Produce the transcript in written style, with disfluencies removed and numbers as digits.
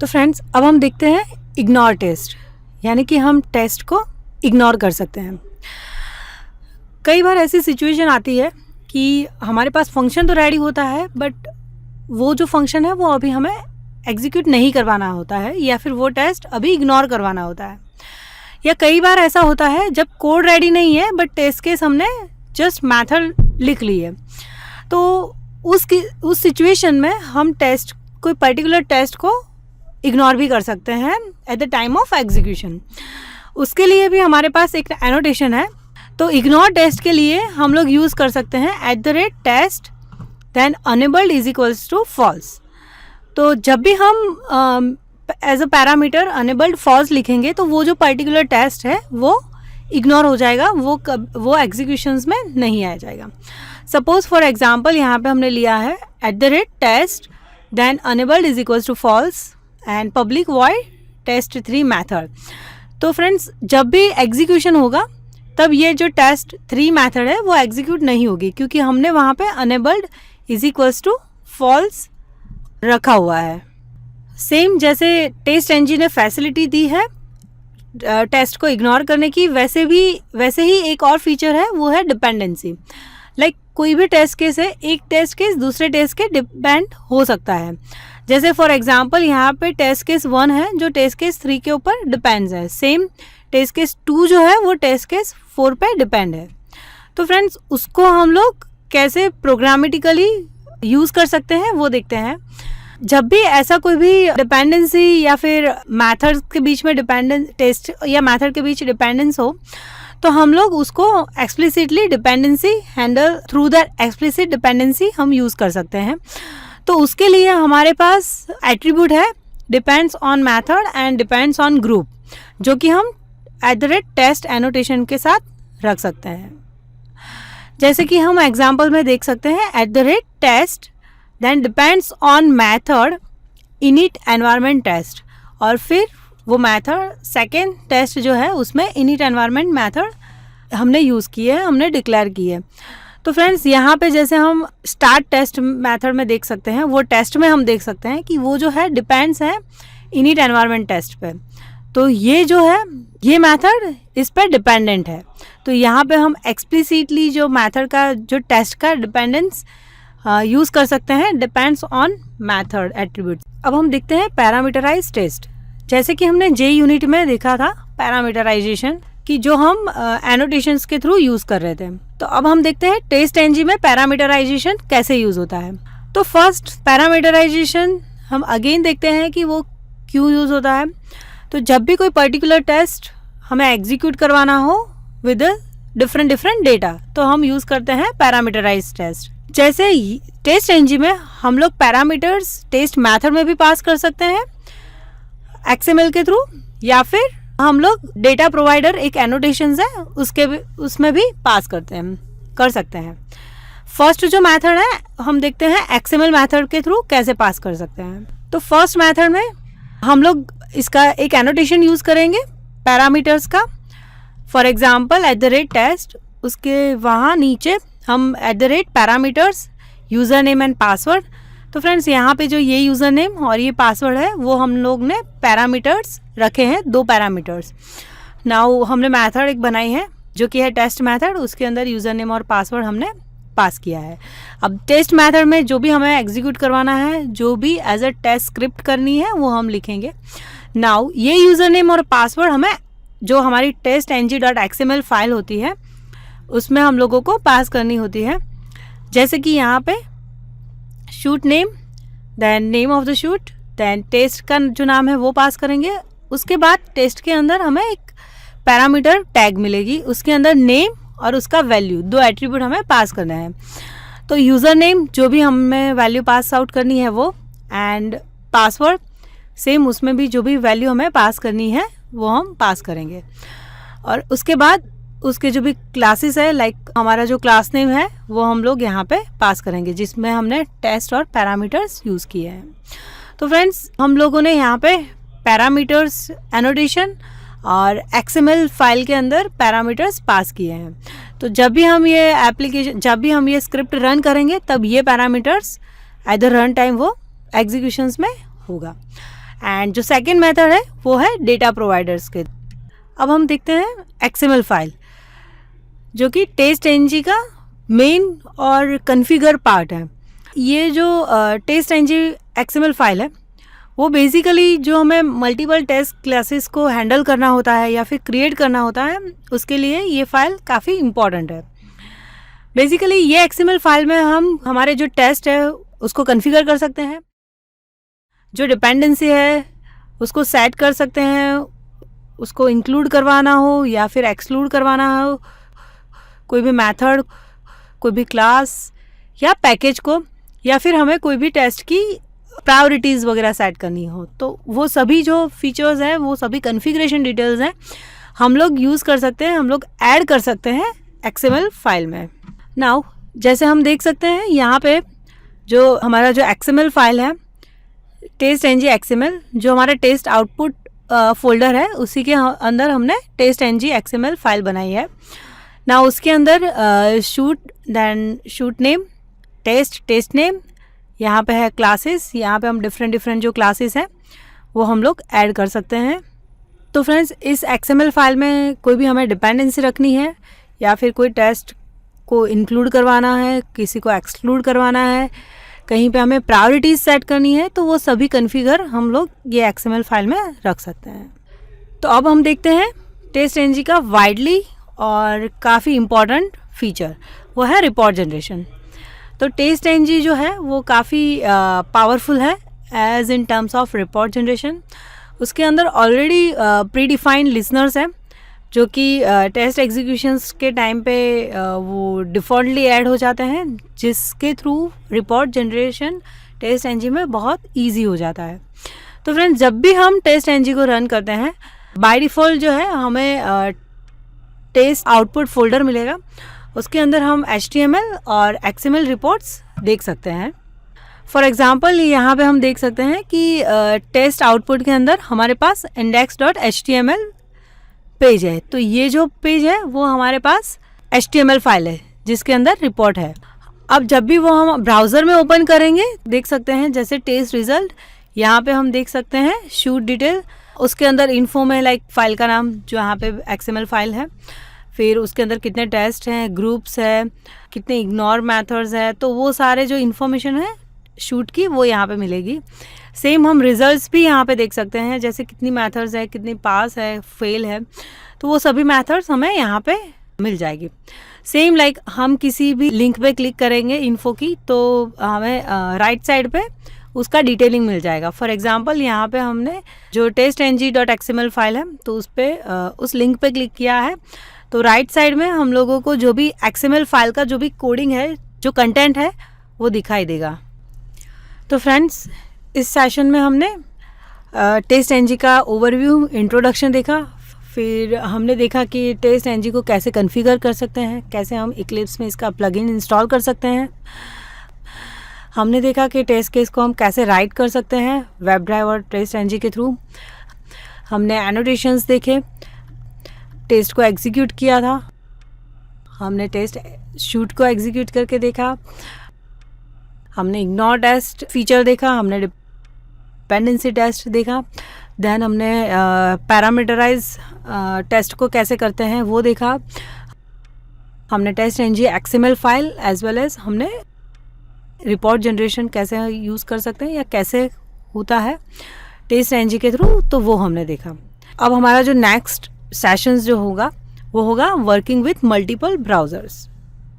तो फ्रेंड्स, अब हम देखते हैं इग्नोर टेस्ट, यानी कि हम टेस्ट को इग्नोर कर सकते हैं। कई बार ऐसी सिचुएशन आती है कि हमारे पास फंक्शन तो रेडी होता है, बट वो जो फंक्शन है वो अभी हमें एग्जीक्यूट नहीं करवाना होता है, या फिर वो टेस्ट अभी इग्नोर करवाना होता है। या कई बार ऐसा होता है जब कोड रेडी नहीं है बट टेस्ट केस हमने जस्ट मैथड लिख ली है, तो उस सिचुएशन में हम कोई पर्टिकुलर टेस्ट को इग्नोर भी कर सकते हैं at the time of execution. उसके लिए भी हमारे पास एक एनोटेशन है। तो इग्नोर टेस्ट के लिए हम लोग यूज़ कर सकते हैं @test then enabled is equals to false. तो जब भी हम as a parameter enabled false लिखेंगे तो वो जो पर्टिकुलर टेस्ट है वो इग्नोर हो जाएगा, वो एग्जीक्यूशंस में नहीं आ जाएगा। सपोज फॉर एग्जांपल यहाँ पे हमने लिया है @test then enabled is equals to false and public void test3 method. तो फ्रेंड्स, जब भी एग्जीक्यूशन होगा तब ये जो test3 मैथड है वो एग्जीक्यूट नहीं होगी, क्योंकि हमने वहाँ पे enabled is equals to false रखा हुआ है। सेम जैसे टेस्ट इंजन ने फैसिलिटी दी है टेस्ट को इग्नोर करने की, वैसे ही एक और फीचर है, वो है डिपेंडेंसी। लाइक कोई भी टेस्ट केस है, एक टेस्ट केस दूसरे टेस्ट के डिपेंड हो सकता है। जैसे फॉर एग्जांपल यहाँ पे टेस्ट केस 1 है जो टेस्ट केस 3 के ऊपर डिपेंड्स है। सेम टेस्ट केस 2 जो है वो टेस्ट केस 4 पे डिपेंड है। तो फ्रेंड्स, उसको हम लोग कैसे प्रोग्रामेटिकली यूज़ कर सकते हैं वो देखते हैं। जब भी ऐसा कोई भी डिपेंडेंसी या फिर मैथड के बीच में टेस्ट या मैथड के बीच डिपेंडेंस हो, तो हम लोग उसको explicitly dependency handle through that explicit dependency हम यूज़ कर सकते हैं। तो उसके लिए हमारे पास एट्रीब्यूट है depends on method and depends on group, जो कि हम @test एनोटेशन के साथ रख सकते हैं। जैसे कि हम एग्जाम्पल में देख सकते हैं @test then depends on method init environment test, और फिर वो मैथड सेकेंड टेस्ट जो है उसमें init एनवायरनमेंट मैथड हमने यूज़ की है, हमने डिक्लेयर की है। तो फ्रेंड्स, यहाँ पे जैसे हम स्टार्ट टेस्ट मैथड में देख सकते हैं, वो टेस्ट में हम देख सकते हैं कि वो जो है डिपेंड्स है init एनवायरनमेंट टेस्ट पे। तो ये जो है ये मैथड इस पर डिपेंडेंट है। तो यहाँ पे हम एक्सप्लिसिटली जो मैथड का जो टेस्ट का डिपेंडेंस यूज़ कर सकते हैं डिपेंड्स ऑन मैथड एट्रीब्यूट। अब हम देखते हैं पैरामीटराइज टेस्ट। जैसे कि हमने जे यूनिट में देखा था पैरामीटराइजेशन कि जो हम एनोटेशंस के थ्रू यूज़ कर रहे थे। तो अब हम देखते हैं टेस्ट एनजी में पैरामीटराइजेशन कैसे यूज़ होता है। तो फर्स्ट पैरामीटराइजेशन हम अगेन देखते हैं कि वो क्यों यूज़ होता है। तो जब भी कोई पर्टिकुलर टेस्ट हमें एग्जीक्यूट करवाना हो विद डिफरेंट डेटा, तो हम यूज़ करते हैं पैरामीटराइज टेस्ट। जैसे टेस्ट एनजी में हम लोग पैरामीटर्स टेस्ट मैथड में भी पास कर सकते हैं XML के थ्रू, या फिर हम लोग डेटा प्रोवाइडर एक एनोटेशंस है उसमें भी पास कर सकते हैं। फर्स्ट जो मेथड है हम देखते हैं XML मेथड के थ्रू कैसे पास कर सकते हैं। तो फर्स्ट मेथड में हम लोग इसका एक एनोटेशन यूज़ करेंगे पैरामीटर्स का। फॉर एग्जांपल @test, उसके वहाँ नीचे हम @parameters user name and password. तो फ्रेंड्स, यहाँ पे जो ये यूज़र नेम और ये पासवर्ड है वो हम लोग ने पैरामीटर्स रखे हैं, 2 पैरामीटर्स। नाउ हमने मेथड एक बनाई है जो कि है टेस्ट मेथड, उसके अंदर यूज़र नेम और पासवर्ड हमने पास किया है। अब टेस्ट मेथड में जो भी हमें एग्जीक्यूट करवाना है, जो भी एज अ टेस्ट स्क्रिप्ट करनी है वो हम लिखेंगे। नाउ ये यूज़र नेम और पासवर्ड हमें जो हमारी testng.xml फाइल होती है उसमें हम लोगों को पास करनी होती है। जैसे कि यहाँ पे suite name, then name of the suite, then test का जो नाम है वो पास करेंगे। उसके बाद टेस्ट के अंदर हमें एक पैरामीटर टैग मिलेगी, उसके अंदर नेम और उसका वैल्यू, 2 एट्रीब्यूट हमें पास करना है। तो यूज़र नेम जो भी हमें वैल्यू पास आउट करनी है वो, एंड पासवर्ड सेम, उसमें भी जो भी वैल्यू हमें पास करनी है वो हम पास करेंगे। और उसके बाद उसके जो भी क्लासेस है, लाइक हमारा जो क्लास नेम है वो हम लोग यहाँ पे पास करेंगे, जिसमें हमने टेस्ट और पैरामीटर्स यूज़ किए हैं। तो फ्रेंड्स, हम लोगों ने यहाँ पे पैरामीटर्स एनोटेशन और XML फाइल के अंदर पैरामीटर्स पास किए हैं। तो जब भी हम ये स्क्रिप्ट रन करेंगे तब ये parameters at the run time वो एग्जीक्यूशंस में होगा। एंड जो सेकेंड मेथड है वो है डेटा प्रोवाइडर्स के। अब हम देखते हैं XML फाइल, जो कि TestNG का मेन और कन्फिगर पार्ट है। ये जो TestNG XML फाइल है वो बेसिकली जो हमें मल्टीपल टेस्ट क्लासेस को हैंडल करना होता है या फिर क्रिएट करना होता है, उसके लिए ये फाइल काफ़ी इम्पॉर्टेंट है। बेसिकली ये XML फाइल में हम हमारे जो टेस्ट है उसको कॉन्फ़िगर कर सकते हैं, जो डिपेंडेंसी है उसको सेट कर सकते हैं, उसको इंक्लूड करवाना हो या फिर एक्सक्लूड करवाना हो, कोई भी मेथड, कोई भी क्लास या पैकेज को, या फिर हमें कोई भी टेस्ट की प्रायोरिटीज़ वगैरह सेट करनी हो, तो वो सभी जो फीचर्स हैं, वो सभी कॉन्फ़िगरेशन डिटेल्स हैं, हम लोग यूज़ कर सकते हैं, हम लोग ऐड कर सकते हैं XML फाइल में। नाउ जैसे हम देख सकते हैं यहाँ पे जो हमारा जो XML फाइल है TestNG XML, जो हमारा टेस्ट आउटपुट फोल्डर है उसी के अंदर हमने TestNG XML फाइल बनाई है। ना उसके अंदर शूट नेम, टेस्ट नेम, यहाँ पे है क्लासेस, यहाँ पे हम डिफरेंट जो क्लासेस हैं वो हम लोग ऐड कर सकते हैं। तो फ्रेंड्स, इस XML फाइल में कोई भी हमें डिपेंडेंसी रखनी है या फिर कोई टेस्ट को इंक्लूड करवाना है, किसी को एक्सक्लूड करवाना है, कहीं पे हमें प्रायोरिटीज़ सेट करनी है, तो वो सभी कॉन्फ़िगर हम लोग ये XML फाइल में रख सकते हैं। तो अब हम देखते हैं TestNG का वाइडली और काफ़ी इम्पॉर्टेंट फीचर, वो है रिपोर्ट जनरेशन। तो TestNG जो है वो काफ़ी पावरफुल है as in terms of report generation. उसके अंदर ऑलरेडी प्री डिफाइंड लिसनर्स हैं जो कि टेस्ट एग्जीक्यूशंस के टाइम पे वो डिफ़ॉल्टली ऐड हो जाते हैं, जिसके थ्रू रिपोर्ट जनरेशन TestNG में बहुत ईजी हो जाता है। तो फ्रेंड्स, जब भी हम TestNG को रन करते हैं बाय डिफ़ॉल्ट जो है हमें टेस्ट आउटपुट फोल्डर मिलेगा, उसके अंदर हम HTML और XML रिपोर्ट्स देख सकते हैं। फॉर एग्ज़ाम्पल यहाँ पे हम देख सकते हैं कि टेस्ट आउटपुट के अंदर हमारे पास index.html पेज है। तो ये जो पेज है वो हमारे पास HTML फाइल है जिसके अंदर रिपोर्ट है। अब जब भी वो हम ब्राउज़र में ओपन करेंगे देख सकते हैं, जैसे टेस्ट रिज़ल्ट, यहाँ पे हम देख सकते हैं शूट डिटेल, उसके अंदर इन्फो में लाइक फाइल का नाम जो यहाँ पे XML फाइल है, फिर उसके अंदर कितने टेस्ट हैं, ग्रुप्स है, कितने इग्नोर मेथड्स है, तो वो सारे जो इन्फॉर्मेशन है शूट की वो यहाँ पे मिलेगी। सेम हम रिजल्ट्स भी यहाँ पे देख सकते हैं, जैसे कितनी मेथड्स है, कितनी पास है, फेल है, तो वो सभी मेथड्स हमें यहाँ पे मिल जाएगी। सेम लाइक हम किसी भी लिंक पे क्लिक करेंगे इन्फो की, तो हमें राइट साइड पे उसका डिटेलिंग मिल जाएगा। फॉर एग्जांपल यहाँ पे हमने जो testng.xml फाइल है तो उस पर उस लिंक पे क्लिक किया है, तो राइट साइड में हम लोगों को जो भी XML फाइल का जो भी कोडिंग है, जो कंटेंट है, वो दिखाई देगा। तो फ्रेंड्स, इस सेशन में हमने TestNG का ओवरव्यू, इंट्रोडक्शन देखा, फिर हमने देखा कि TestNG को कैसे कॉन्फ़िगर कर सकते हैं, कैसे हम Eclipse में इसका प्लगइन इंस्टॉल कर सकते हैं। हमने देखा कि टेस्ट केस को हम कैसे राइट कर सकते हैं वेब ड्राइव और TestNG के थ्रू। हमने एनोटेशंस देखे, टेस्ट को एग्जीक्यूट किया था, हमने टेस्ट शूट को एग्जीक्यूट करके देखा, हमने इग्नोर टेस्ट फीचर देखा, हमने डिपेंडेंसी टेस्ट देखा, देन हमने पैरामीटराइज टेस्ट को कैसे करते हैं वो देखा, हमने TestNG XML file as well as हमने रिपोर्ट जनरेशन कैसे यूज़ कर सकते हैं या कैसे होता है TestNG के थ्रू, तो वो हमने देखा। अब हमारा जो नेक्स्ट सेशंस जो होगा वो होगा वर्किंग विथ मल्टीपल ब्राउज़र्स।